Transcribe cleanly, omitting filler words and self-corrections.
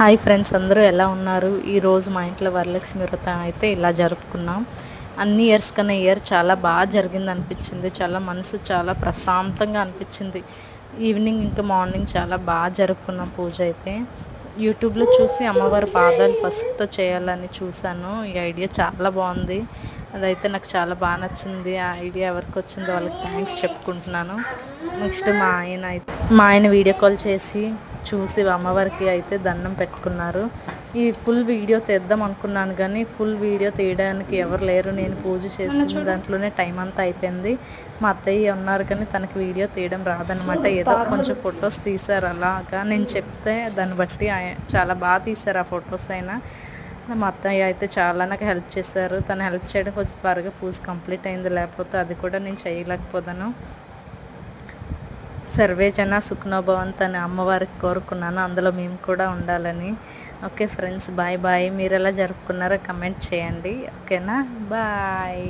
Hi friends, అందరూ ఎలా ఉన్నారు? ఈరోజు మా ఇంట్లో వరలక్ష్మి వ్రతం అయితే ఇలా జరుపుకున్నాం. అన్ని ఇయర్స్ కన్నా ఇయర్ చాలా బాగా జరిగింది అనిపించింది. చాలా మనసు చాలా ప్రశాంతంగా అనిపించింది. ఈవినింగ్ ఇంకా మార్నింగ్ చాలా బాగా జరుపుకున్నాం పూజ అయితే. యూట్యూబ్లో చూసి అమ్మవారి పాదాలు పసుపుతో చేయాలని చూశాను. ఈ ఐడియా చాలా బాగుంది. అదైతే నాకు చాలా బాగా నచ్చింది. ఆ ఐడియా ఎవరికి వచ్చిందో వాళ్ళకి థ్యాంక్స్ చెప్పుకుంటున్నాను. నెక్స్ట్ మా ఆయన వీడియో కాల్ చేసి చూసి అమ్మవారికి అయితే దండం పెట్టుకున్నారు. ఈ ఫుల్ వీడియో తీద్దాం అనుకున్నాను కానీ ఫుల్ వీడియో తీయడానికి ఎవరు లేరు. నేను పూజ చేసిన దాంట్లోనే టైం అంతా అయిపోయింది. మా అత్తయ్య ఉన్నారు కానీ తనకి వీడియో తీయడం రాదనమాట. ఏదో కొంచెం ఫొటోస్ తీశారు. అలాగా నేను చెప్తే దాన్ని బట్టి చాలా బాగా తీశారు ఆ ఫొటోస్ అయినా. మా అత్తయ్య అయితే చాలా నాకు హెల్ప్ చేశారు. తను హెల్ప్ చేయడం కొంచెం త్వరగా పూజ కంప్లీట్ అయింది, లేకపోతే అది కూడా నేను చేయలేకపోతాను. సర్వే జన సుఖ్నోభవంతు అని అమ్మవారికి కోరుకున్నాను. అందులో మేము కూడా ఉండాలని. Okay friends, bye bye. మీరు ఎలా జరుపుకున్నారో కమెంట్ చేయండి. ఓకేనా? బాయ్.